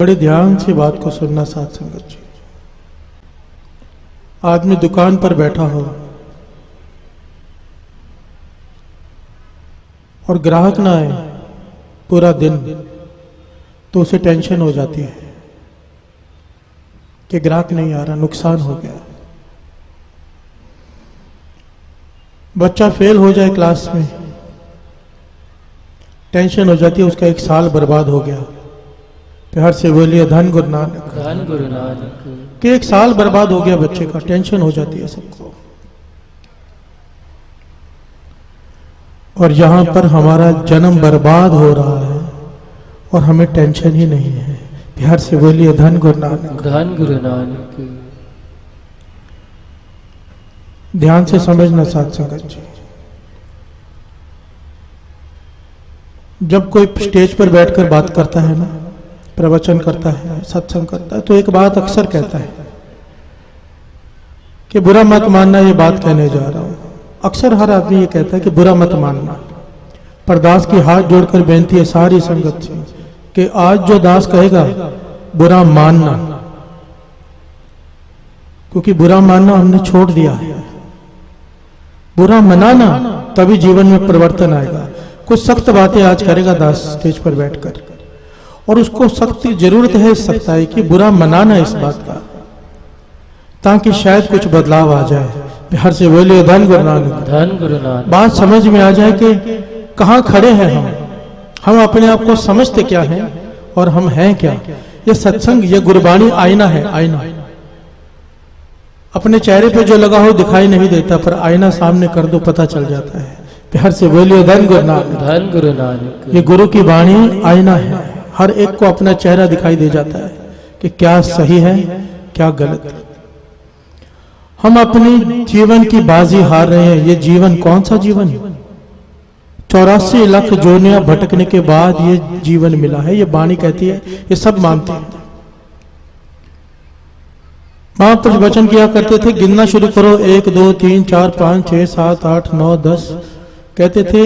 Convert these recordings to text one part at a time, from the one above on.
बड़े ध्यान से बात को सुनना साथ संगत जी। आदमी दुकान पर बैठा हो और ग्राहक ना आए पूरा दिन, तो उसे टेंशन हो जाती है कि ग्राहक नहीं आ रहा, नुकसान हो गया। बच्चा फेल हो जाए क्लास में, टेंशन हो जाती है, उसका एक साल बर्बाद हो गया। प्यार से बोलिए धन गुरु नानक, धन गुरु नानक। कि एक साल बर्बाद हो गया बच्चे का, टेंशन हो जाती है सबको। और यहां पर हमारा जन्म बर्बाद हो रहा है और हमें टेंशन ही नहीं है। प्यार से बोलिए धन गुरु नानक, धन गुरु नानक। ध्यान से समझना साथ संगत जी। जब कोई स्टेज पर बैठकर बात करता है ना, प्रवचन करता है, सत्संग करता है, तो एक बात अक्सर कहता है कि बुरा मत मानना, ये बात कहने जा रहा हूं। अक्सर हर आदमी ये कहता है कि बुरा मत मानना। पर दास की हाथ जोड़कर बेनती है सारी संगत से कि आज जो दास कहेगा बुरा मानना, क्योंकि बुरा मानना हमने छोड़ दिया है। बुरा मनाना, तभी जीवन में परिवर्तन आएगा। कुछ सख्त बातें आज करेगा दास स्टेज पर बैठकर, और उसको सख्त जरूरत है इस सख्ताई की, बुरा मनाना इस बात का, ताकि शायद कुछ बदलाव आ जाए। प्यार से बोलिए धन गुरु नानक, धन गुरु नानक। बात समझ में आ जाए कि कहाँ खड़े हैं हम अपने आप को समझते क्या हैं और हम हैं क्या। ये सत्संग, ये गुरबाणी आईना है, आईना। अपने चेहरे पे जो लगा हो दिखाई नहीं देता, पर आईना सामने कर दो पता चल जाता है। प्यार से बोलिए धन गुरु नानक, धन गुरु नानक। ये गुरु की वाणी आईना है। हर एक को अपना चेहरा दिखाई दे जाता है कि क्या सही है क्या गलत। हम अपनी जीवन की बाजी हार रहे हैं। ये जीवन कौन सा जीवन? 84 लाख जोनियां भटकने के बाद ये जीवन मिला है, ये वाणी कहती है, ये सब मानते हैं। महापुरुष वचन किया करते थे, गिनना शुरू करो, 1 2 3 4 5 6 7 8 9 10। कहते थे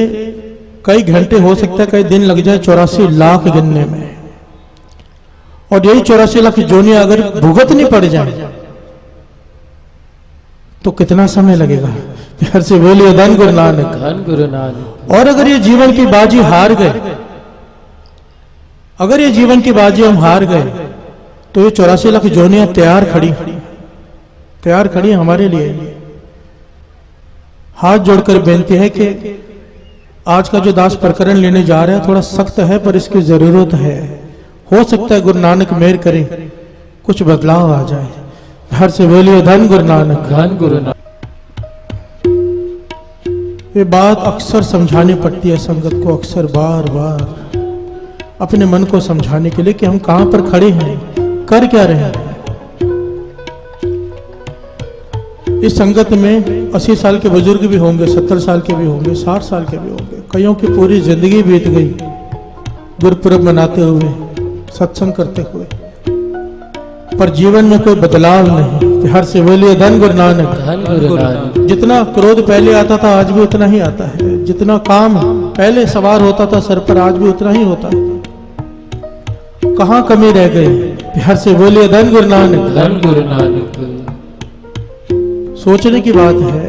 कई घंटे हो सकता है, कई दिन लग जाए 84 लाख गिनने में। और यही 84 लाख जोनियां अगर भुगतनी पड़ जाए तो कितना समय लगेगा? प्यार से बोलिए धन गुरु नानक, धन गुरु नानक। और अगर ये जीवन की बाजी हार गए, अगर ये जीवन की बाजी हम हार गए, तो ये 84 लाख जोनियां तैयार खड़ी हमारे लिए। हाथ जोड़कर बेनती है कि आज का जो दास प्रकरण लेने जा रहे हैं थोड़ा सख्त है, पर इसकी जरूरत है। हो सकता है गुरु नानक मेहर करें, कुछ बदलाव आ जाए। हर से बोलिए धन गुरु नानक, धन गुरु नानक। ये बात अक्सर समझानी पड़ती है संगत को, अक्सर बार बार अपने मन को समझाने के लिए कि हम कहां पर खड़े हैं, कर क्या रहे हैं। इस संगत में 80 साल के बुजुर्ग भी होंगे, 70 साल के भी होंगे, 60 साल के भी होंगे। कईयों की पूरी जिंदगी बीत गई गुरपुरब मनाते हुए, सत्संग करते हुए, पर जीवन में कोई बदलाव नहीं। हर से बोलिए धन गुरु नानक, धन गुरु नानक। जितना क्रोध पहले आता था आज भी उतना ही आता है, जितना काम पहले सवार होता था सर पर आज भी उतना ही होता है। कहां कमी रह गई? हर से बोलिए धन गुरु नानक, धन गुरु नानक। सोचने की बात है।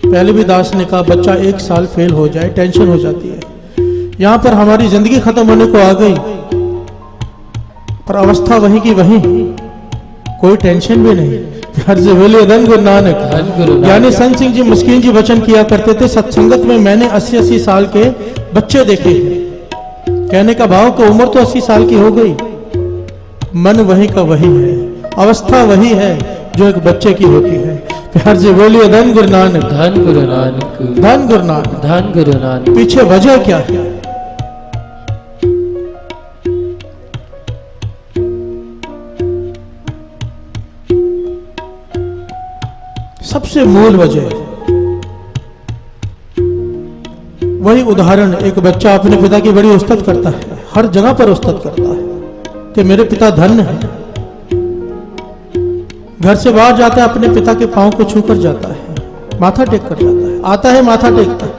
पहले भी दास ने कहा बच्चा 1 साल फेल हो जाए टेंशन हो जाती है। यहां पर हमारी जिंदगी खत्म होने को आ गई, पर अवस्था वहीं की वहीं, कोई टेंशन भी नहीं। प्यार से बोलिए धन गुरु नानक, धन गुरु नानक। यानी संत सिंह जी मुस्किन जी वचन किया करते थे, सत्संगत में मैंने 80-80 साल के बच्चे देखे। कहने का भाव कि उम्र तो 80 साल की हो गई, मन वही का वही है, अवस्था वही है जो एक बच्चे की होती है। प्यार से बोलिए धन गुरु नानक, धन गुरु नानक। धन गुरु नानक। धन गुरु नानक। पीछे वजह क्या है? सबसे मूल वजह वही उदाहरण, एक बच्चा अपने पिता की बड़ी उस्तत करता है, हर जगह पर उस्तत करता है कि मेरे पिता धन्य है। घर से बाहर जाता है, अपने पिता के पांव को छूकर जाता है, माथा टेक कर जाता है, आता है माथा टेकता है।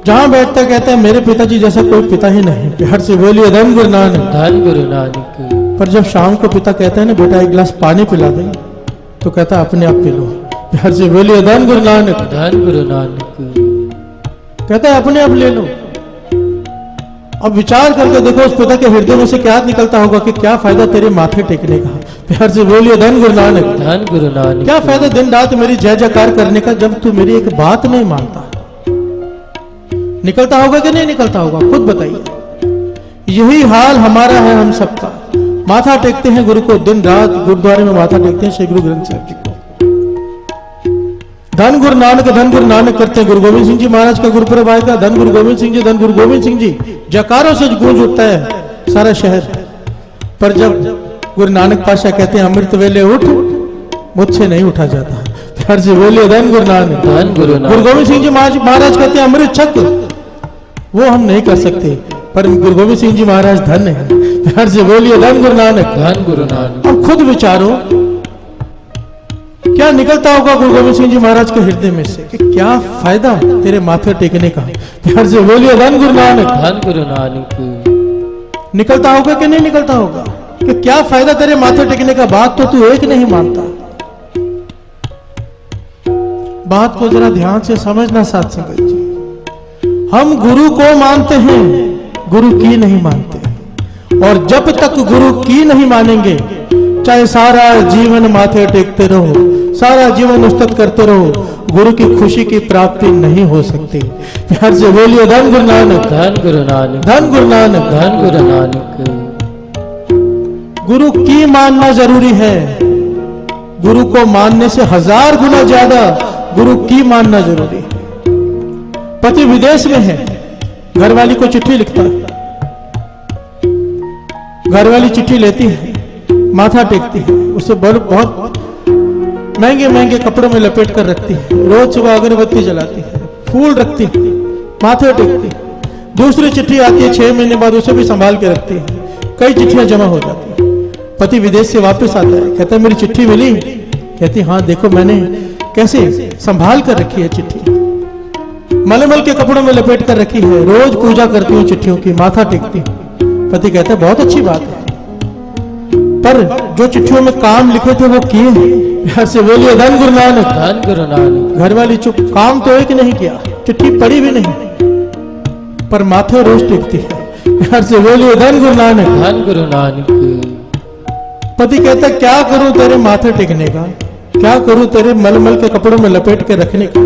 जहां बैठता कहता है मेरे पिताजी जैसा कोई पिता ही नहीं। प्यार से बोलिए धन गुरु नानक। धन गुरु नानक। पर जब शाम को पिता कहता है ना बेटा एक गिलास पानी पिला दे, तो कहता है अपने आप पी लो। प्यार से बोलिए धन गुरु नानक। धन गुरु नानक। कहता है अपने आप ले लो। अब विचार करके देखो उस पिता के हृदय में से क्या निकलता होगा कि क्या फायदा तेरे माथे टेकने का। प्यार से बोलिए धन गुरु नानक। धन गुरु नानक। क्या फायदा दिन रात मेरी जय जयकार करने का जब तू मेरी एक बात नहीं मानता। निकलता होगा कि नहीं निकलता होगा, खुद बताइए। यही हाल हमारा है हम सबका। माथा टेकते हैं गुरु को, दिन रात गुरुद्वारे में माथा टेकते हैं श्री गुरु ग्रंथ साहिब जी को। धन गुरु नानक करते हैं। गुरु गोविंद सिंह जी महाराज का गुरुपुरब आएगा। धन गुरु गोविंद सिंह जी, धन गुरु गोविंद सिंह जी, जयकारों से गूंज उठता है सारा शहर। पर जब गुरु नानक पातशाह कहते हैं अमृत वेले उठ, मुझसे नहीं उठा जाता। प्यार से बोलिए धन गुरु नानक। धन गुरु नानक। गुरु गोविंद सिंह जी महाराज कहते हैं अमृत छक, वो हम नहीं कर सकते, पर गुरु गोविंद सिंह जी महाराज धन है। प्यार से बोलिए धन गुरु नानक। धन गुरु नानक। अब खुद विचारो क्या निकलता होगा गुरु गोविंद सिंह जी महाराज के हृदय में से कि क्या फायदा तेरे माथे टेकने का। प्यार से बोलिए धन गुरु नानक। धन गुरु नानक। निकलता होगा कि नहीं निकलता होगा कि क्या फायदा तेरे माथे टेकने का। बात तो तू एक नहीं मानता। बात को जरा ध्यान से समझना साथ संगत जी। हम गुरु को मानते हैं, गुरु की नहीं मानते। और जब तक गुरु की नहीं मानेंगे, चाहे सारा जीवन माथे टेकते रहो, सारा जीवन उस्तत करते रहो, गुरु की खुशी की प्राप्ति नहीं हो सकती। प्यार से बोलिए धन गुरु नानक। धन गुरु नानक। धन गुरु नानक। धन गुरु नानक। गुरु की मानना जरूरी है। गुरु को मानने से 1000 गुना ज्यादा गुरु की मानना जरूरी है। पति विदेश में है, घरवाली को चिट्ठी लिखता है, घरवाली चिट्ठी लेती है, माथा टेकती है, उसे बहुत महंगे महंगे कपड़ों में लपेट कर रखती है, रोज सुबह अगरबत्ती जलाती है, फूल रखती है, माथे टेकती है। दूसरी चिट्ठी आती है 6 महीने बाद, उसे भी संभाल के रखती है। कई चिट्ठियां जमा हो जाती है। पति विदेश से वापस आता है, कहता है मेरी चिट्ठी मिली। कहती हाँ देखो मैंने कैसे संभाल कर रखी है चिट्ठी, मलमल के कपड़ों में लपेट कर रखी है, रोज पूजा करती हूँ चिट्ठियों की, माथा टेकती हूँ। पति कहता है बहुत अच्छी बात है, पर जो चिट्ठियों में काम लिखे थे वो किए हैं। प्यार से बोलिए धन गुरु नानक। धन गुरु नानक। घरवाली चुप, काम तो एक नहीं किया, चिट्ठी पढ़ी भी नहीं, पर माथे रोज टेकती है। प्यार से बोलिए धन गुरु नानक। धन गुरु नानक। पति कहता क्या करूं तेरे माथे टेकने का, क्या करूं तेरे मलमल के कपड़ों में लपेट के रखने का,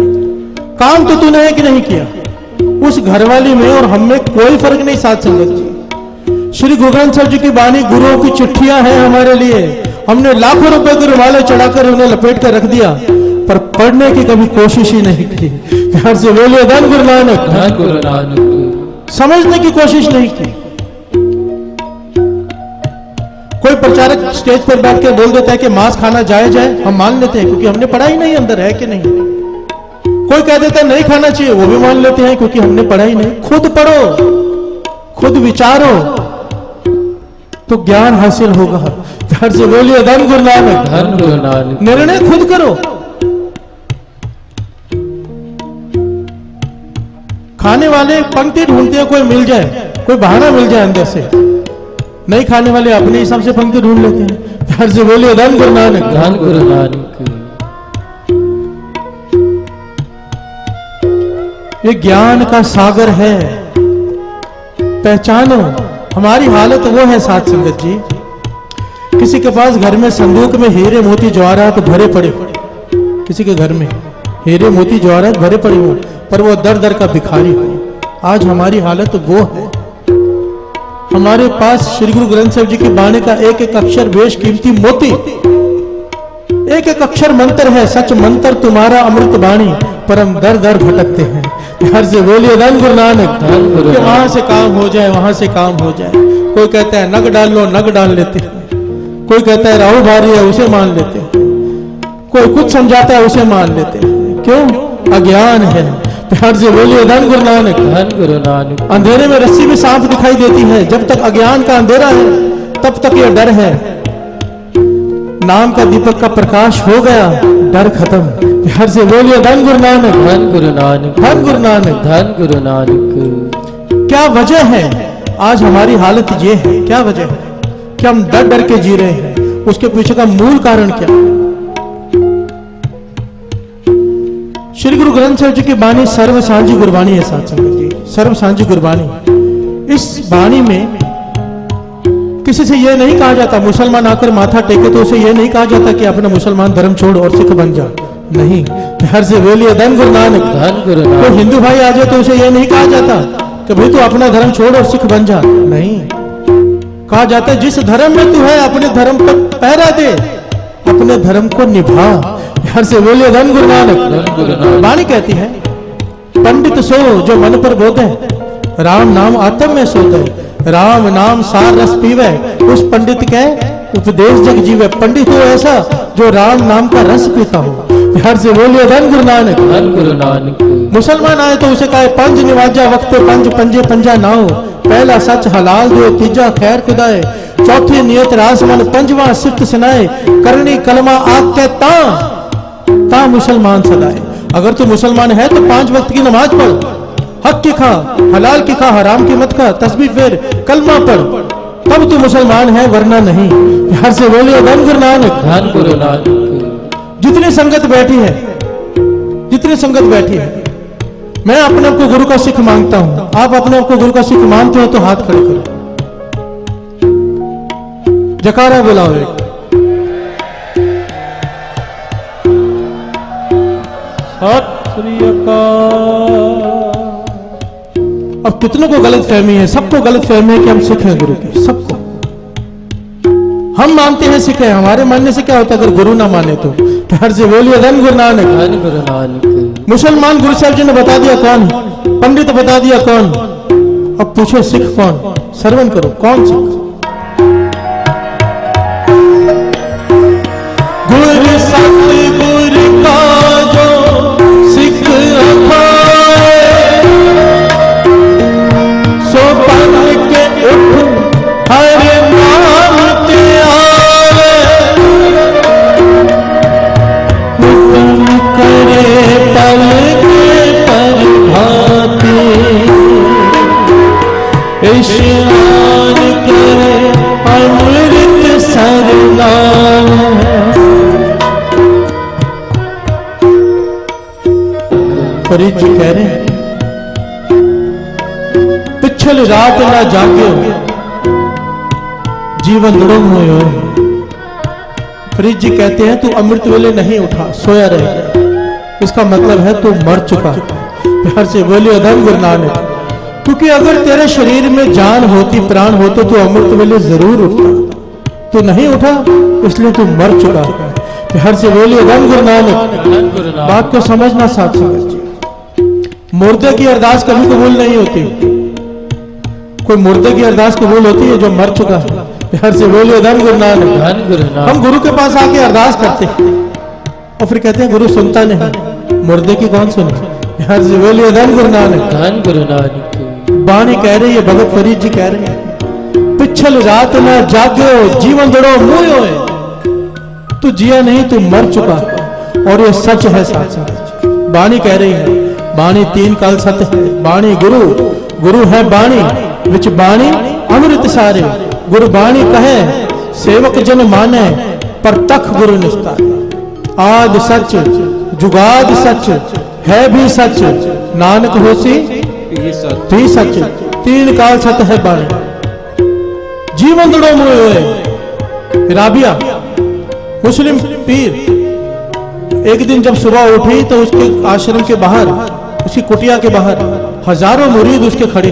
काम तो तूने एक नहीं किया। उस घरवाली में और हम में कोई फर्क नहीं। साथ संगत जी, श्री गुरु ग्रंथ साहिब जी की बानी गुरुओं की चिट्ठियां हैं हमारे लिए। हमने लाखों रुपए के रुमाले चढ़ाकर उन्हें लपेट कर रख दिया, पर पढ़ने की कभी कोशिश ही नहीं की। प्यार से बोलिए धन गुरु नानक। धन गुरु नानक। समझने की कोशिश नहीं की। कोई प्रचारक स्टेज पर बैठ के बोल देता है कि मांस खाना जायज है, हम मान लेते हैं क्योंकि हमने पढ़ा ही नहीं अंदर है कि नहीं। कोई कह देता है नहीं खाना चाहिए, वो भी मान लेते हैं क्योंकि हमने पढ़ा ही नहीं। खुद पढ़ो, खुद विचारो, तो ज्ञान हासिल होगा। प्यार से बोलिए धन गुरु नानक। धन गुरु नानक। निर्णय खुद करो। खाने वाले पंक्ति ढूंढते हैं, कोई मिल जाए, कोई बहाना मिल जाए अंदर से। नहीं खाने वाले अपने हिसाब से पंक्ति ढूंढ लेते हैं। प्यार से बोलिए धन गुरु नानक। धन गुरु नानक। ये ज्ञान का सागर है, पहचानो। हमारी हालत वो है साथ संगत जी, किसी के पास घर में संदूक में हीरे मोती जवाहरात भरे पड़े, किसी के घर में हीरे मोती जवाहरात भरे पड़े हो, पर वो दर दर का भिखारी हो। आज हमारी हालत वो है। हमारे पास श्री गुरु ग्रंथ साहिब जी की बाणी का एक एक अक्षर बेश कीमती मोती, एक एक अक्षर मंत्र है, सच मंत्र तुम्हारा अमृत बाणी, पर हम दर दर भटकते हैं। प्यार से बोलिए धन गुरु नानक। कि वहां से काम हो जाए, वहां से काम हो जाए। कोई कहता है नग डाल लो, नग डाल लेते हैं। कोई कहता है राहु भारी है, उसे मान लेते हैं। कोई कुछ समझाता है, उसे मान लेते हैं। क्यों? अज्ञान है। प्यार से बोलिए धन गुरु नानक। धन गुरु नानक। अंधेरे में रस्सी भी सांप दिखाई देती है। जब तक अज्ञान का अंधेरा है, तब तक ये डर है। नाम का दीपक का प्रकाश हो गया, डर खत्म। हर से बोलिए धन गुरु नानक, धन गुरु नानक, धन गुरु नानक। धन गुरु नानक। क्या वजह है आज हमारी हालत ये है? क्या वजह है कि हम डर डर के जी रहे हैं? उसके पीछे का मूल कारण क्या है? श्री गुरु ग्रंथ साहिब जी की बाणी सर्व सांझी गुरबाणी है साथ संगत जी, सर्व सांझी गुरबाणी। इस बाणी में किसी से यह नहीं कहा जाता मुसलमान आकर माथा टेके तो उसे यह नहीं कहा जाता कि अपना मुसलमान धर्म छोड़ और सिख बन जा। नहीं, हर से बोलिए धन गुरु नानक, धन गुरु नानक। तो हिंदू भाई आ जाए तो उसे यह नहीं कहा जाता कि भाई तू अपना धर्म छोड़ और सिख बन जा। नहीं, कहा जाता है जिस धर्म में तू है अपने धर्म पर पहरा दे, अपने धर्म को निभा। हर से बोलिए धन गुरु नानक, धन गुरु नानक। वाणी कहती है पंडित सो जो मन पर बोधे, राम नाम आत्म में सोते, राम नाम सार रस पीवे, उस पंडित के उपदेश जग जीवे। पंडित हो ऐसा जो राम नाम का रस पीता हो। हर से बोलिए धन गुरु नानक, धन गुरु नानक। मुसलमान आए तो उसे कहे पंज निवाजा वक्त पंज पंजे पंजा नाओ, पहला सच हलाल दो, तीजा खैर खुदाए, चौथी नियत रासमन, पंजवा सिफ्त सुनाए, करनी कलमा आग के ता मुसलमान सदाए। अगर तू मुसलमान है तो 5 वक्त की नमाज पढ़, हक की खा, हलाल की खा, हराम की मत खा, तस्बीह फेर, कलमा पढ़, तब तू मुसलमान है, वरना नहीं। हर से बोलिए धन गुरु नानक, धन गुरु नानक। जितनी संगत बैठी है, जितनी संगत बैठी है, मैं अपने आप को गुरु का सिख मांगता हूं। आप अपने आप को गुरु का सिख मानते हो तो हाथ खड़े करो, जकारा बुलाओ एक। सत श्री अकाल। अब कितनों को गलत फहमी है, सबको गलत फहमी है कि हम सिख हैं गुरु के, सबको। हम मानते हैं सिख है, हमारे मानने से क्या होता है अगर गुरु ना माने तो? हर से बोलिए धन गुरु नानक, धन गुरु नानक। मुसलमान गुरु साहब जी ने बता दिया कौन, पंडित बता दिया कौन, अब पूछो सिख कौन? श्रवण करो, कौन सिख? गुरु सतगुरु का जो सिख अखाए, सो बन के उठ हर नाम ते आवे, हुक्म करे पल के पर भाते, इशनान करे अमृत सरनाम। फरीद जी कह रहे हैं पिछल रात ना जाग्यो, जीवन दुड़म हुए। फरीद जी कहते हैं तू अमृत वेले नहीं उठा, सोया रह गया, इसका मतलब है तू मर चुका। प्यार से बोलिए धन गुरु नानक। क्योंकि अगर तेरे शरीर में जान होती, प्राण होते तो अमृत वेले जरूर उठता, तू नहीं उठा इसलिए तू मर चुका। प्यार से बोलिए धन गुरु नानक। बात को समझना साथ समझिए, मुर्दे की अरदास कभी कबूल नहीं होती। कोई मुर्दे की अरदास कबूल होती है जो मर चुका है। हर से बोलिए धन गुरु नानक, धन गुरु नानक। हम गुरु के पास आके अरदास करते हैं और फिर कहते हैं गुरु सुनता नहीं, मुर्दे की कौन सुने? हर से बोलिए धन गुरु नानक, धन गुरु नानक। बाणी कह रही है, भगत फरीद जी कह रहे हैं पिछल रात ना जाग्यो, जीवन जड़ो मुँह होए, तू जिया नहीं तू मर चुका। और ये सच है साथ साथ, बाणी कह रही है, बाणी 3 काल सत्य है। बाणी गुरु, गुरु है बाणी, विच बाणी अमृत सारे। गुरु बाणी कहे सेवक जन माने, पर तख गुरु निस्तारे। आद सच जुगाद सच, है भी सच, नानक होसी भी सच। 3 काल सत्य है बाणी। जीवन दड़ो मुए हुए। राबिया मुस्लिम पीर एक दिन जब सुबह उठी तो उसके आश्रम के बाहर, उसकी कुटिया के बाहर हजारों मुरीद उसके खड़े,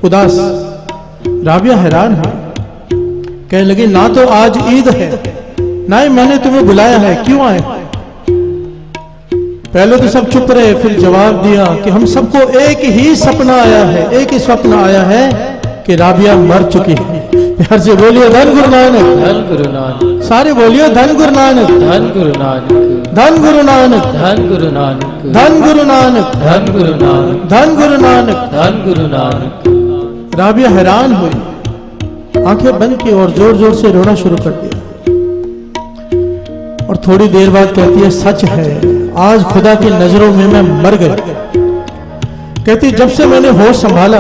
उदास। राबिया हैरान है, कहने लगी ना तो आज ईद है, ना ही मैंने तुम्हें बुलाया है, क्यों आए? पहले तो सब चुप रहे, फिर जवाब दिया कि हम सबको एक ही सपना आया है, एक ही स्वप्न आया है कि राबिया मर चुकी है। प्यार से बोलिए धन गुरु नानक, धन गुरु नानक। सारे बोलिए धन गुरु नानक, धन गुरु नानक, धन गुरु नानक, धन गुरु नानक, धन गुरु नानक, धन गुरु नानक, धन गुरु नानक, धन गुरु नानक। राबिया हैरान हुई, आंखें बंद की और जोर जोर से रोना शुरू कर दिया। थोड़ी देर बाद कहती है सच है, आज खुदा की नजरों में मैं मर गई। कहती जब से मैंने होश संभाला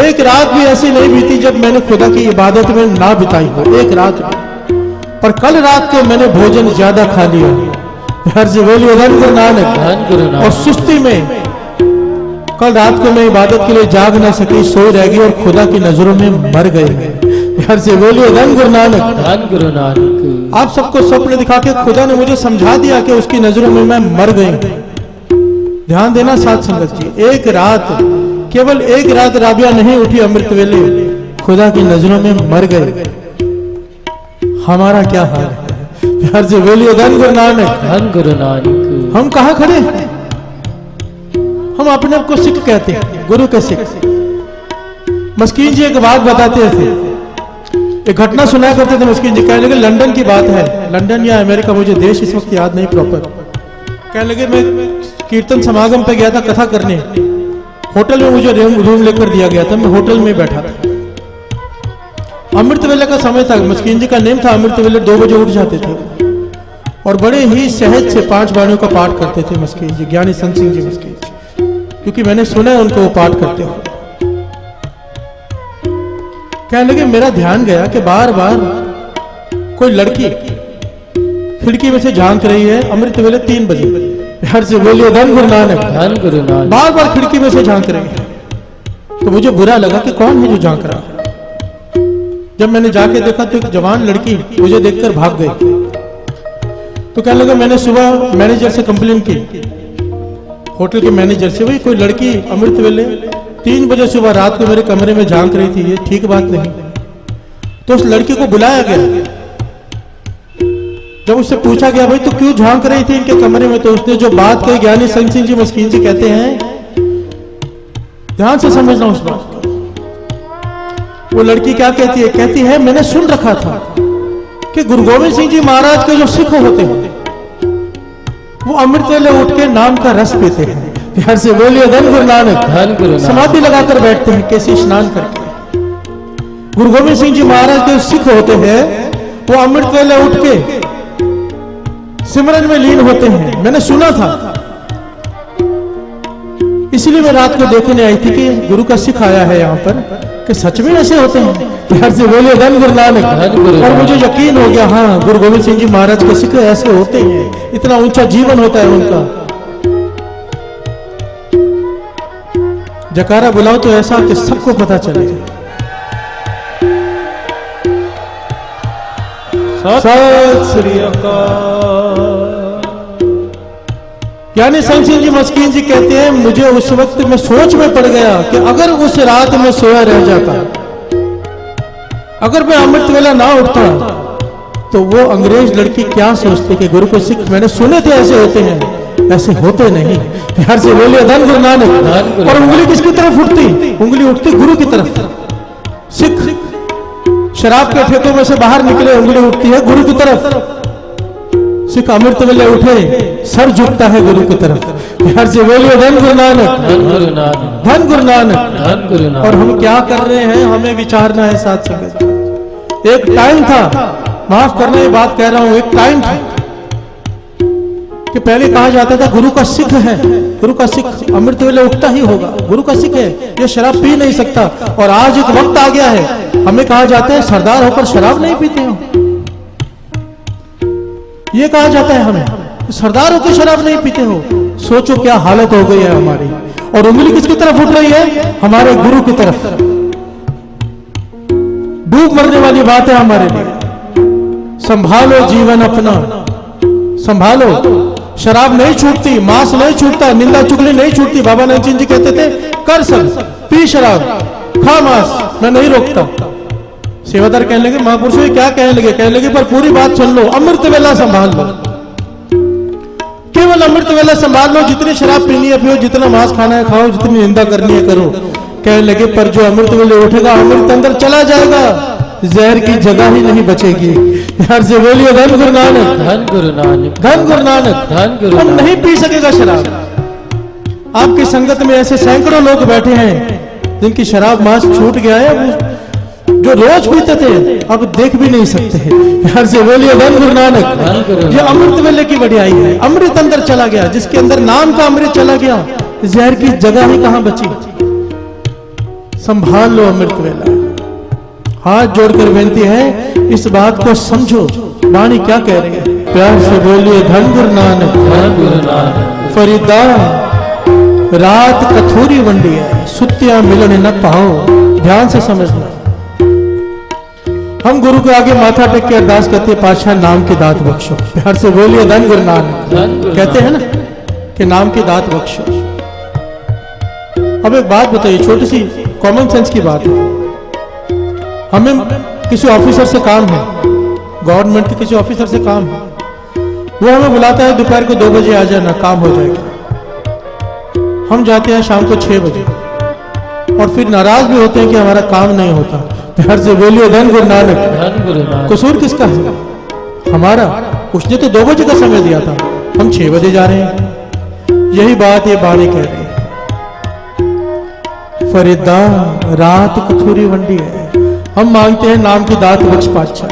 एक रात भी ऐसी नहीं बीती जब मैंने खुदा की इबादत में ना बिताई हो, एक रात भी। पर कल रात को मैंने भोजन ज्यादा खा लिया, हर से बोलिए धन गुरु नानक। और सुस्ती में कल रात को मैं इबादत के लिए जाग ना सकी, सोई रह गई और खुदा की नजरों में मर गए। हर से बोलिए धन गुरु नानक। धन गुरु नानक। आप सबको स्वप्न दिखा के खुदा ने मुझे समझा दिया कि उसकी नजरों में मैं मर गई। ध्यान देना साथ संगत जी, एक रात, केवल एक रात राबिया नहीं उठी अमृत वेले, खुदा की नजरों में मर गए। हमारा क्या हाल है? प्यार से बोलिए धन गुरु नानक। धन गुरु नानक। हम कहाँ खड़े हैं? हम अपने आप को सिख कहते हैं, गुरु के सिख। मस्कीन जी एक बात बताते थे, एक घटना सुनाया करते थे मस्कीन जी। कहने लगे लंदन की बात है, लंदन या अमेरिका, मुझे देश इस वक्त याद नहीं प्रॉपर। कहने लगे मैं कीर्तन समागम पे गया था कथा करने, होटल में मुझे रूम लेकर दिया गया था, मैं होटल में बैठा था। अमृत वेले का समय था, मस्कीन जी का नेम था अमृत वेले, 2 बजे उठ जाते थे और बड़े ही सहज से 5 बाणियों का पाठ करते थे मस्कीन जी, ज्ञानी संत सिंह जी मस्कीन जी, क्योंकि मैंने सुना है उनको वो पाठ करते हुए। कहने लगे मेरा ध्यान गया कि बार बार कोई लड़की खिड़की में से झांक रही है अमृत वेले 3 बजे। हर से बोलिए धन गुरु नानक। धन गुरु नानक। बार बार खिड़की में से झांक रही है, तो मुझे बुरा लगा कि कौन है जो झांक रहा है। जब मैंने जाके देखा तो एक जवान लड़की मुझे देखकर भाग गई। तो कहने लगा मैंने सुबह मैनेजर से कंप्लेन की, होटल के मैनेजर से, भाई कोई लड़की अमृत वेले 3 बजे सुबह रात को मेरे कमरे में झांक रही थी, ये ठीक बात नहीं। तो उस लड़की को बुलाया गया। जब उससे पूछा गया भाई तो क्यों झांक रही थी इनके कमरे में, तो उसने जो बात कही, ज्ञानी संत सिंह जी मस्कीन जी कहते हैं, ध्यान से समझना उस बात को। वो लड़की क्या कहती है? कहती है मैंने सुन रखा था कि गुरु गोविंद सिंह जी महाराज के जो सिख होते हैं वो अमृत वेले उठ के नाम का रस पीते हैं। प्यार से बोलिए धन गुरु नानक। धन गुरु नानक। समाधि लगाकर बैठते हैं कैसे स्नान करके। गुरु गोविंद सिंह जी महाराज के सिख होते हैं वो अमृत वेले उठ के सिमरन में लीन होते हैं, मैंने सुना था। इसलिए मैं रात को देखने आई थी कि गुरु का सिख आया है यहाँ पर, कि सच में ऐसे होते हैं। प्यार से बोलिए धन गुरु नानक। और मुझे यकीन हो गया, हाँ गुरु गोविंद सिंह जी महाराज के सिख ऐसे होते हैं, इतना ऊंचा जीवन होता है उनका। जकारा बुलाओ तो ऐसा कि सबको पता चले। सत श्री अकाल। ज्ञानी संत सिंह जी मस्कीन जी कहते हैं मुझे उस वक्त में सोच में पड़ गया कि अगर उस रात में सोया रह जाता, अगर मैं अमृत वेला ना उठता, तो वो अंग्रेज लड़की क्या सोचती कि गुरु को सिख मैंने सुने थे ऐसे होते हैं, ऐसे होते नहीं। प्यार से बोलिए धन गुरु नानक। और उंगली किसकी तरफ उठती? उंगली उठती गुरु की तरफ। सिख शराब के ठेकों में से बाहर निकले, उंगली उठती है गुरु की तरफ। सिख अमृत वेले उठे, सर झुकता है गुरु की तरफ। प्यार से बोलिए धन गुरु नानक। धन गुरु नानक। धन गुरु नानक। धन गुरु नानक। और हम क्या कर रहे हैं हमें विचारना है साथ संगत। एक टाइम था, माफ करना ये बात कह रहा हूं, एक टाइम था कि पहले कहा जाता था गुरु का सिख है, गुरु का सिख अमृत वेले उठता ही होगा, गुरु का सिख है, ये शराब पी नहीं सकता। और आज एक वक्त आ गया है हमें कहा जाता है सरदार होकर शराब नहीं पीते हो। ये कहा जाता है हमें सरदार होकर शराब नहीं पीते हो। सोचो क्या हालत हो गई है हमारी। और उंगली किसकी तरफ उठ रही है? हमारे गुरु की तरफ। डूब मरने वाली बात है हमारे लिए। संभालो जीवन अपना, संभालो। शराब नहीं छूटती, मांस नहीं छूटता, निंदा चुगली नहीं छूटती। बाबा नानक सिंह जी कहते थे कर सब, पी शराब, खा मांस, मैं नहीं रोकता। सेवादार कहने लगे महापुरुषों क्या कहने लगे? कहने लगे पर पूरी बात सुन लो, अमृत वेला संभाल लो, केवल अमृत वेला संभाल लो। जितनी शराब पीनी है पियो, जितना मांस खाना है खाओ, जितनी निंदा करनी है करो। कहने लगे पर जो अमृत वेले उठेगा अमृत अंदर चला जाएगा, जहर की जगह ही नहीं बचेगी। यार से बोलिए धन गुरु नानक। धन गुरु नानक। धन गुरु नानक। धन गुरु हम नानक। नहीं पी सकेगा शराब। आपकी संगत में ऐसे सैकड़ों लोग बैठे हैं जिनकी शराब मांस छूट गया है, जो रोज पीते थे अब देख भी नहीं सकते हैं। प्यार से बोलिए धन गुरु नानक। ये अमृत वेले की बढ़ियाई है। अमृत अंदर चला गया, जिसके अंदर नाम का अमृत चला गया, जहर की जगह ही कहां बची। संभाल लो अमृत वेला। हाथ जोड़कर विनती है, इस बात को समझो, वाणी क्या कह रही है। प्यार से बोलिए धन गुरु नानक। धन गुरु नानक। फरीदा रात कथूरी वंडी है, सुतिया मिलन न पाओ। ध्यान से समझना। हम गुरु के आगे माथा टेक के अरदास करते हैं, पातशाह नाम की दात बख्शो। प्यार से बोलिए धन गुरु नानक। धन गुरु कहते हैं ना कि नाम की दात बख्शो। अब एक बात बताइए, छोटी सी कॉमन सेंस की बात है। हमें किसी ऑफिसर से काम है, गवर्नमेंट के किसी ऑफिसर से काम है, वो हमें बुलाता है दोपहर को 2 बजे आ जाना, काम हो जाएगा। हम जाते हैं शाम को 6 बजे और फिर नाराज भी होते हैं कि हमारा काम नहीं होता। प्यार से बोलिए धन गुरु नानक। धन गुरु नानक। कसूर किसका है? हमारा। उसने तो 2 बजे का समय दिया था, हम 6 बजे जा रहे हैं। यही बात ये बाणी कह रही है। फरीदा रात कथूरी वंडी है। हम मांगते हैं नाम की दात बख्श पातशाह।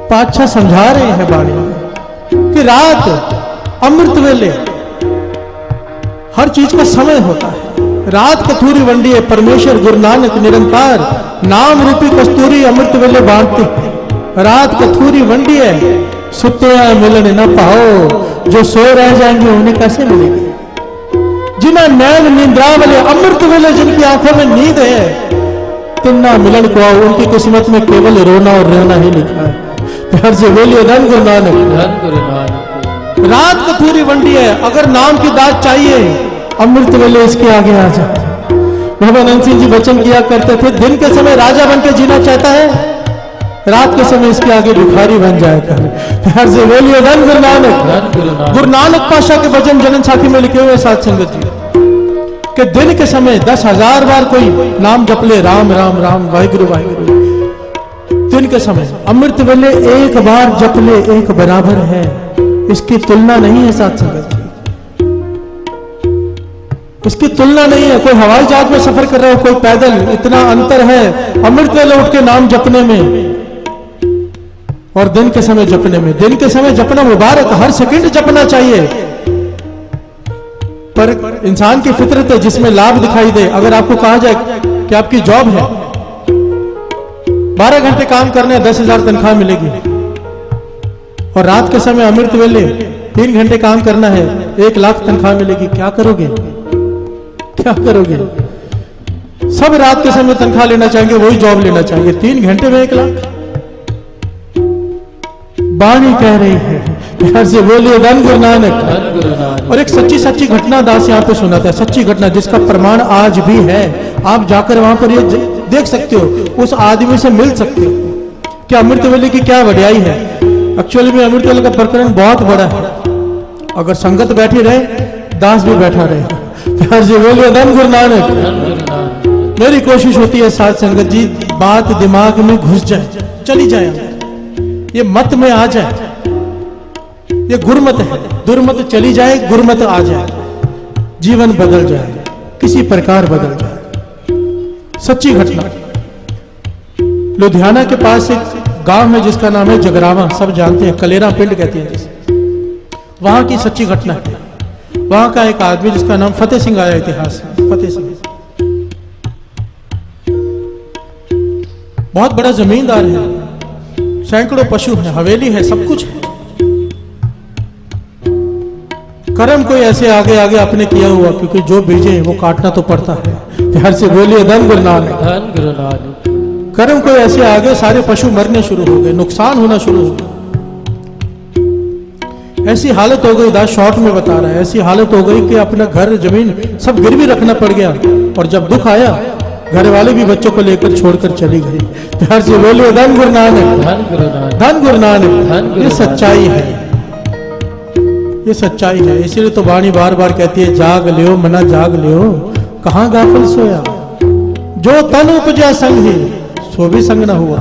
पातशाह समझा रहे हैं बाणी में कि रात अमृत वेले हर चीज का समय होता है। रात कथूरी वंडी है, परमेश्वर गुरु नानक निरंकार नाम रूपी कस्तूरी अमृत वेले बांटते हैं। रात कथूरी वंडी है, सुतिया मिलन न पाओ। जो सो रह जाएंगे उन्हें कैसे मिलेगी। जिन्हें नैन निंद्रा वाले अमृत वेले जिनकी आंखों में नींद है, तिन्ना मिलन को आओ। उनकी किस्मत में केवल रोना और रहना ही लिखा है। प्यार से बोलिए धन गुरु नानक। धन गुरु नानक। रात कथूरी वंडी है, अगर नाम की दात चाहिए अमृत वेले इसके आगे आ जाए। बाबा नंद सिंह जी वचन किया करते थे, दिन के समय राजा बन के जीना चाहता है, रात के समय इसके आगे भिखारी बन जाएगा। प्यार से बोलिए धन गुरु नानक। धन गुरु नानक। गुरु नानक पातशाह के भजन जनन साखी में लिखे हुए साथ संगत जी कि दिन के समय 10,000 बार कोई नाम जप ले, राम राम राम वाहिगुरु वाहिगुरु। दिन के समय अमृत वेले एक बार जप ले, एक बराबर है, इसकी तुलना नहीं है साथ संगत जी, इसकी तुलना नहीं है। कोई हवाई जहाज में सफर कर रहा हो, कोई पैदल, इतना अंतर है अमृत वेले उठ के नाम जपने में और दिन के समय जपने में। दिन के समय जपना मुबारक, हर सेकंड जपना चाहिए, पर इंसान की फितरत है जिसमें लाभ दिखाई दे। अगर आपको कहा जाए कि आपकी जॉब है, 12 घंटे काम करने, 10,000 तनख्वाह मिलेगी, और रात के समय अमृत वेले 3 घंटे काम करना है, 1 लाख तनख्वाह मिलेगी, क्या करोगे? क्या करोगे? सब रात के समय तनख्वाह लेना चाहेंगे, वही जॉब लेना चाहेंगे, 3 घंटे में 1 लाख। बाणी कह रही है, प्यार से बोलिए धन गुरु नानक। धन गुरु नानक। और एक सच्ची घटना दास यहाँ पे सुनाता है, सच्ची घटना जिसका प्रमाण आज भी है। आप जाकर वहां पर ये देख सकते हो, उस आदमी से मिल सकते हो कि अमृत वेले की क्या बढ़ियाई है। एक्चुअली में अमृत वेले का प्रकरण बहुत बड़ा है, अगर संगत बैठी रहे, दास भी बैठा रहे। प्यार से बोलिए धन गुरु नानक। धन गुरु नानक। मेरी कोशिश होती है साथ संगत जी, बात दिमाग में घुस जाए, चली जाए, ये मत में आ जाए। ये गुरमत है, दुर्मत चली जाए, गुरमत आ जाए, जीवन बदल जाए, किसी प्रकार बदल जाए। सच्ची घटना, लुधियाना के पास एक गांव है जिसका नाम है जगरावा, सब जानते हैं, कलेरा पिंड कहते हैं जिसे। वहां की सच्ची घटना है। वहां का एक आदमी जिसका नाम फतेह सिंह आया इतिहास में, फतेह सिंह बहुत बड़ा जमींदार है, सैकड़ों पशु हैं, हवेली है, सब कुछ है। कर्म कोई ऐसे आगे आगे अपने किया हुआ, क्योंकि जो बीजे वो काटना तो पड़ता है। प्यार से बोलिए धन गुरु नानक। धन गुरु नानक। कर्म कोई ऐसे आगे, सारे पशु मरने शुरू हो गए, नुकसान होना शुरू हो गया। ऐसी हालत हो गई, दास शॉर्ट में बता रहा है, ऐसी हालत हो गई कि अपना घर जमीन सब गिरवी रखना पड़ गया। और जब दुख आया, घर वाले भी बच्चों को लेकर छोड़कर चली गई। प्यार से बोलिए धन गुरु नानक। धन गुरु नानक। धन गुरु नानक। धन गुरु ये सच्चाई है, ये सच्चाई है। इसीलिए तो वाणी बार बार कहती है, जाग लियो मना जाग लियो, कहां गाफिल सोया, जो तन उपजा संग ही सो भी संग न हुआ।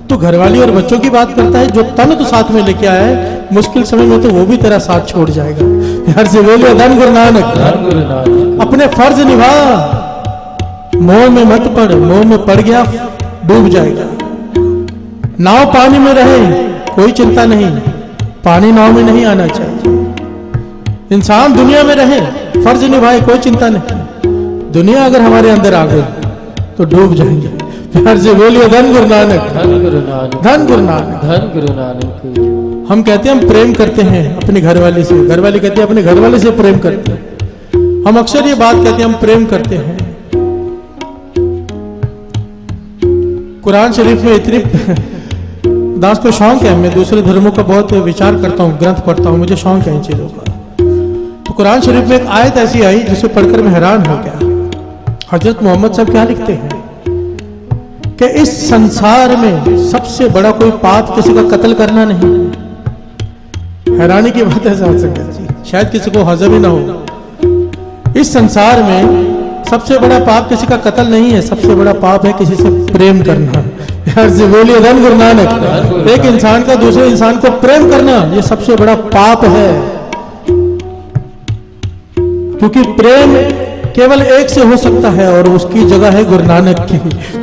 तो घरवाली और बच्चों की बात करता है, जो तन तो साथ में लेके आया है, मुश्किल समय में तो वो भी तेरा साथ छोड़ जाएगा। प्यार से बोलिए धन गुरु नानक। धन गुरु नानक। अपने फर्ज निभा, मोह में मत पड़, मोह में पड़ गया डूब जाएगा। नाव पानी में रहे कोई चिंता नहीं, पानी नाव में नहीं आना चाहिए। इंसान दुनिया में रहे, फर्ज निभाए, कोई चिंता नहीं। दुनिया अगर हमारे अंदर आ गई तो डूब जाएंगे। प्यार से बोलिए धन गुरु नानक, धन गुरु नानक, धन गुरु नानक। धन गुरु नानक। हम कहते हैं हम प्रेम करते हैं अपनी घरवाली से, घरवाली कहती है अपने घरवाले से प्रेम करते हैं। हम अक्सर ये बात कहते हैं हम प्रेम करते हैं। कुरान शरीफ में इतनी दास को शौक है, मैं दूसरे धर्मों का बहुत विचार करता हूँ, ग्रंथ पढ़ता हूँ, मुझे शौक है इन चीजों का। तो कुरान शरीफ में एक आयत ऐसी आई जिसे पढ़कर मैं हैरान हो गया। हजरत मोहम्मद साहब क्या लिखते हैं कि इस संसार में सबसे बड़ा कोई पाप किसी का कत्ल करना नहीं। हैरानी की बात है साथ संगत जी, शायद किसी को हजम ही ना हो। इस संसार में सबसे बड़ा पाप किसी का कत्ल नहीं है, सबसे बड़ा पाप है किसी से प्रेम करना। यार से बोलिए धन गुरु नानक। एक इंसान का दूसरे इंसान को प्रेम करना ये सबसे बड़ा पाप है, क्योंकि प्रेम केवल एक से हो सकता है और उसकी जगह है गुरु नानक की।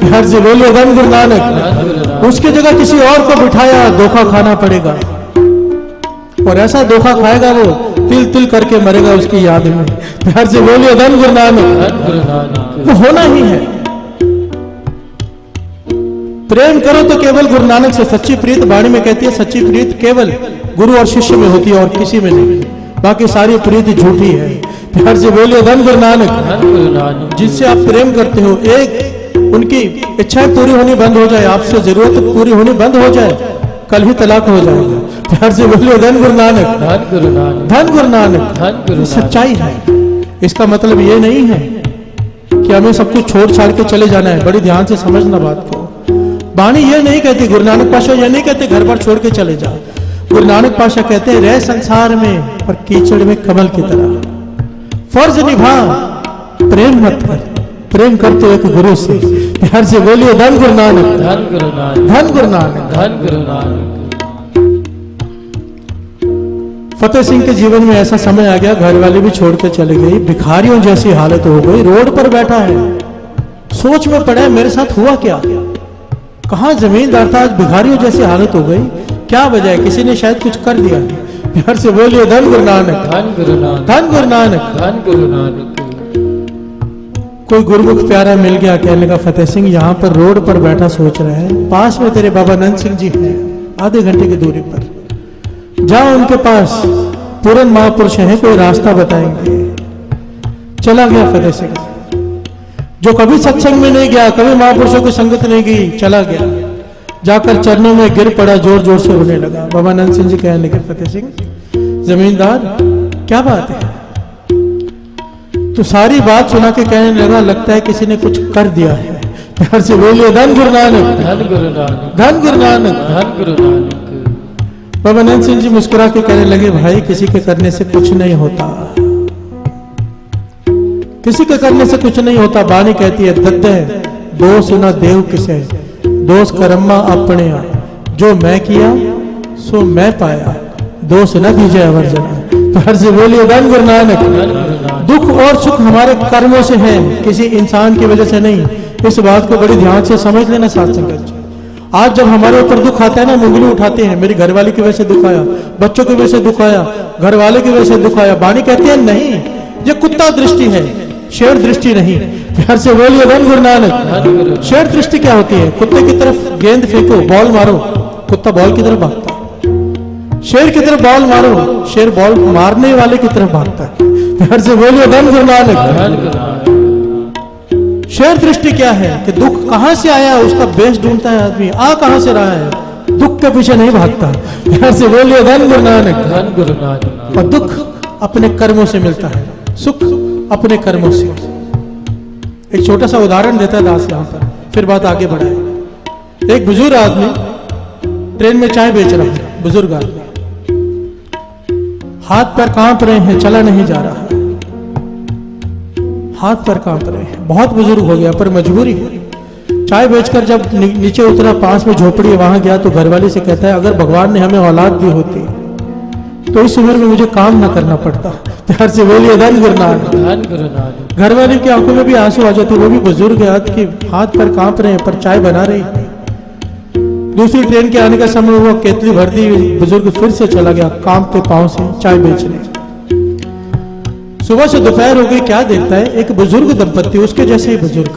यार से बोलिए धन गुरु नानक। उसकी जगह किसी और को बिठाया, धोखा खाना पड़ेगा, और ऐसा धोखा खाएगा वो तिल तिल करके मरेगा उसकी याद में। प्यार से बोलिए धन गुरु नानक। वो होना ही है। प्रेम करो तो केवल गुरु नानक से। सच्ची प्रीत वाणी में कहती है सच्ची प्रीत केवल गुरु और शिष्य में होती है और किसी में नहीं, बाकी सारी प्रीत झूठी है। प्यार से बोलिए धन गुरु नानक। जिससे आप प्रेम करते हो, एक उनकी इच्छाएं पूरी होनी बंद हो जाए, आपसे जरूरत पूरी होनी बंद हो जाए, कल ही तलाक हो जाएगा। प्यार से बोलिए धन गुरु नानक, धन गुरु नानक, धन गुरु नानक। धन गुरु नानक। सच्चाई है। इसका मतलब ये नहीं है कि हमें सब कुछ छोड़ छाड़ के चले जाना है। बड़ी ध्यान से समझना बात को। बाणी ये नहीं कहती, गुरु नानक पाशा ये नहीं कहते घर पर छोड़ के चले जा। गुरु नानक पाशा कहते हैं रह संसार में पर कीचड़ में कमल की तरह। फर्ज निभा, प्रेम मत कर, प्रेम कर तो एक गुरु से। प्यार से बोलिए धन गुरु नानक, धन गुरु नानक, धन गुरु नानक, धन गुरु नानक। फतेह सिंह के जीवन में ऐसा समय आ गया, घर वाली भी छोड़ के चली गई, भिखारियों जैसी हालत हो गई, रोड पर बैठा है, सोच में पड़ा है मेरे साथ हुआ क्या, कहां जमींदार था आज भिखारियों जैसी हालत हो गई, क्या वजह है, किसी ने शायद कुछ कर दिया। प्यार से बोलिए धन गुरु नानक, धन गुरु नानक, धन गुरु नानक, धन गुरु नानक। कोई गुरुमुख प्यारा मिल गया, कहने का फतेह सिंह यहाँ पर रोड पर बैठा सोच रहे हैं, पास में तेरे बाबा नंद सिंह जी हैं, आधे घंटे की दूरी पर, जाओ उनके पास, पूर्ण महापुरुष हैं, कोई रास्ता बताएंगे। चला गया फतेह सिंह, जो कभी सत्संग में नहीं गया, कभी महापुरुषों की संगत नहीं की, चला गया, जाकर चरणों में गिर पड़ा, जोर जोर से रोने लगा। बाबा नंद सिंह जी कहने लगे फतेह सिंह जमींदार क्या बात है, तो सारी बात सुना के कहने लगा लगता है किसी ने कुछ कर दिया है। प्यार से बोलिए धन गुरु नानक, धन गुरु नानक, धन गुरु नानक, धन गुरु नानक। बाबा नंद सिंह जी मुस्कुरा के कहने लगे भाई किसी के करने से कुछ नहीं होता, किसी के करने से कुछ नहीं होता। बानी कहती है दद्दे दोष न देव किसे, दोष कर्मा अपने आ, जो मैं किया सो मैं पाया, दोष न दीजिए अवर्जना। प्यार से बोलिए धन गुरु नानक। दुख और सुख हमारे कर्मों से है, किसी इंसान की वजह से नहीं। इस बात को बड़ी ध्यान से समझ लेना साथ संगत। आज जब हमारे ऊपर दुख आता है ना, उंगली उठाते हैं, मेरी घरवाली की वजह से दुख आया, बच्चों की वजह से दुख आया, घर वाले की वजह से दुख आया। बानी कहती है नहीं, ये कुत्ता दृष्टि है, शेर दृष्टि नहीं। प्यार से बोलिए धन गुरु नानक। शेर दृष्टि क्या होती है, कुत्ते की तरफ गेंद फेंको, बॉल मारो, कुत्ता बॉल की तरफ भागता है। शेर की तरफ बॉल मारो, शेर बॉल मारने वाले की तरफ भागता है। प्यार से बोलिए धन गुरु नानक। शेर दृष्टि क्या है कि दुख कहां से आया है उसका बेस ढूंढता है आदमी, आ कहां से रहा है, दुख के पीछे नहीं भागता। प्यार से बोलिए धन गुरु नानक, धन गुरु नानक। और दुख अपने कर्मों से मिलता है, सुख अपने कर्मों से। एक छोटा सा उदाहरण देता है दास यहां पर, फिर बात आगे बढ़ाए। एक बुजुर्ग आदमी ट्रेन में चाय बेच रहा है, बुजुर्ग आदमी, हाथ पैर कांप रहे हैं, चला नहीं जा रहा, हाथ पैर कांप रहे हैं, बहुत बुजुर्ग हो गया पर मजबूरी है। चाय बेचकर जब नीचे उतरा, पास में झोपड़ी है वहां गया तो घरवाली से कहता है अगर भगवान ने हमें औलाद दी होती तो इस उम्र में मुझे काम ना करना पड़ता। प्यार से बोलिए धन गुरु नानक। धन गुरु नानक। घर वाले की आंखों में भी आंसू आ जाते, वो भी बुजुर्ग हाथ पर कांप रहे हैं, पर चाय बना रही। दूसरी ट्रेन के आने का समय वो केतली भर दी, बुजुर्ग फिर से चला गया कांपते पांव से चाय बेचने। सुबह से दोपहर हो गई, क्या देखता है एक बुजुर्ग दंपत्ति, उसके जैसे ही बुजुर्ग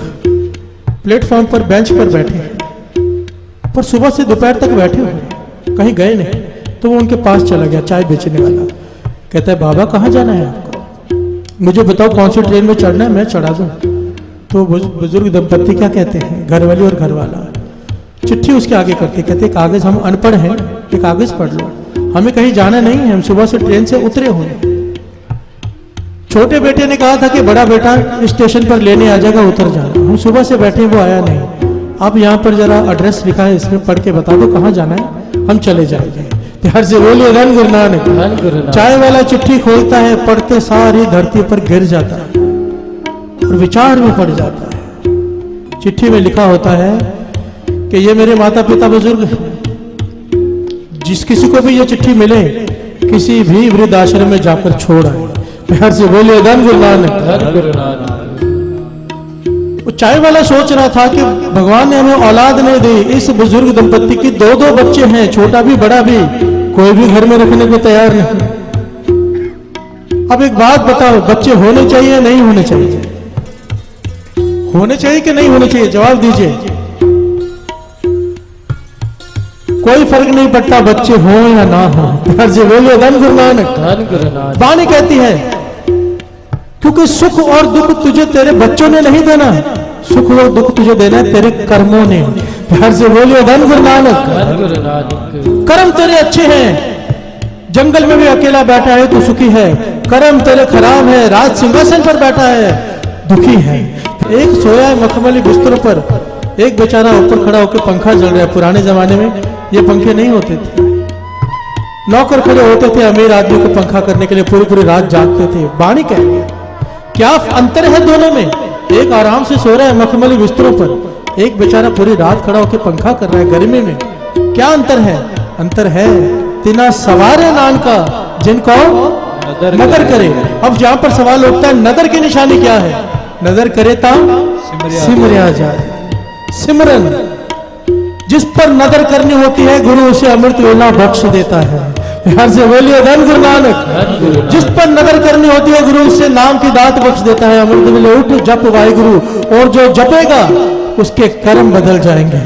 प्लेटफॉर्म पर बेंच पर बैठे हैं, पर सुबह से दोपहर तक बैठे हुए कहीं गए नहीं। तो वो उनके पास चला गया चाय बेचने वाला, कहता है बाबा कहाँ जाना है आपको, मुझे बताओ कौन सी ट्रेन में चढ़ना है, मैं चढ़ा दूं। तो बुजुर्ग दंपत्ति क्या कहते हैं, घर वाली और घर वाला, चिट्ठी उसके आगे करते, कहते कागज हम अनपढ़ हैं, ये कागज पढ़ लो, हमें कहीं जाना नहीं है, हम सुबह से ट्रेन से उतरे हुए हैं। छोटे बेटे ने कहा था कि बड़ा बेटा स्टेशन पर लेने आ जाएगा, उतर जाना, हम सुबह से बैठे, वो आया नहीं। आप यहाँ पर जरा एड्रेस लिखा है, इसमें पढ़ के बता दो कहाँ जाना है, हम चले जाएंगे। प्यार से बोलिए धन गुरु नानक। धन गुरु नानक। चाय वाला चिट्ठी खोलता है, पढ़ते सारी धरती पर गिर जाता है और विचार में पड़ जाता है। चिट्ठी में लिखा होता है कि ये मेरे माता पिता बुजुर्ग हैं, जिस किसी को भी ये चिट्ठी मिले किसी भी वृद्धाश्रम में जाकर छोड़ आए। प्यार से बोलिए धन गुरु नानक। धन गुरु नानक। वो चाय वाला सोच रहा था कि भगवान ने हमें औलाद नहीं दी, इस बुजुर्ग दंपत्ति की दो दो बच्चे हैं, छोटा भी बड़ा भी, कोई भी घर में रखने को तैयार नहीं। अब एक बात बताओ, बच्चे होने चाहिए नहीं होने चाहिए, होने चाहिए कि नहीं होने चाहिए, जवाब दीजिए। कोई फर्क नहीं पड़ता बच्चे हो या ना हो। प्यार से बोलिए धन गुरु नानक। धन गुरु नानक। वाणी कहती है क्योंकि सुख और दुख तुझे तेरे बच्चों ने नहीं देना, सुख और दुख तुझे देना है तेरे कर्मों ने। प्यार से बोलिए धन गुरु नानक। धन गुरु नानक। कर्म तेरे अच्छे हैं, जंगल में भी अकेला बैठा है तो सुखी है, कर्म तेरे खराब है, राज सिंहासन पर बैठा है दुखी है। एक सोया है मखमली बिस्तर पर, एक बेचारा ऊपर खड़ा होकर पंखा जल रहा है। पुराने जमाने में ये पंखे नहीं होते थे, नौकर खड़े होते थे अमीर आदमी को पंखा करने के लिए, पूरी पूरी रात जागते थे। वाणी कह रही है क्या अंतर है दोनों में, एक आराम से सो रहा है मखमली बिस्तरों पर, एक बेचारा पूरी रात खड़ा होकर पंखा कर रहा है गर्मी में। क्या अंतर है, अंतर है तिना सवारे नान का जिनको नदर करे। अब जहां पर सवाल उठता है नदर की निशानी क्या है, नदर करे ता सिमरिया जाए। सिमरन जिस पर नदर करनी होती है गुरु उसे अमृत वेला बख्श देता है। प्यार से बोलिए धन गुरु नानक। जिस पर नदर करनी होती है गुरु उससे नाम की दात बख्श देता है। अमृत वेले उठ जप वाहिगुरु, और जो जपेगा उसके कर्म बदल जाएंगे।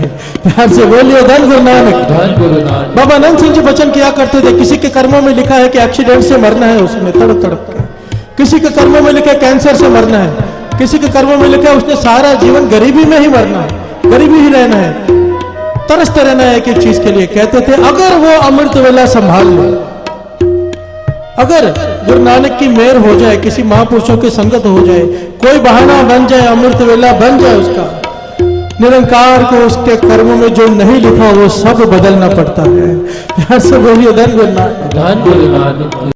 प्यार से बोलिए धन गुरु नानक। धन गुरु नानक। बाबा नंद सिंह जी वचन किया करते थे, किसी के कर्मों में लिखा है कि एक्सीडेंट से मरना है उसने तड़प तड़प के, किसी के कर्मों में लिखा है कैंसर से मरना है, किसी के कर्मों में लिखा है उसने सारा जीवन गरीबी में ही मरना है, गरीबी ही रहना है, तरसते रहना है एक एक चीज के लिए। कहते थे अगर वो अमृत वेला संभाल ले, अगर गुरु नानक की मेहर हो जाए, किसी महापुरुषों की संगत हो जाए, कोई बहाना बन जाए, अमृत वेला बन जाए उसका, निरंकार को उसके कर्मों में जो नहीं लिखा वो सब बदलना पड़ता है। प्यार से बोलिए धन गुरु नानक। धन गुरु नानक।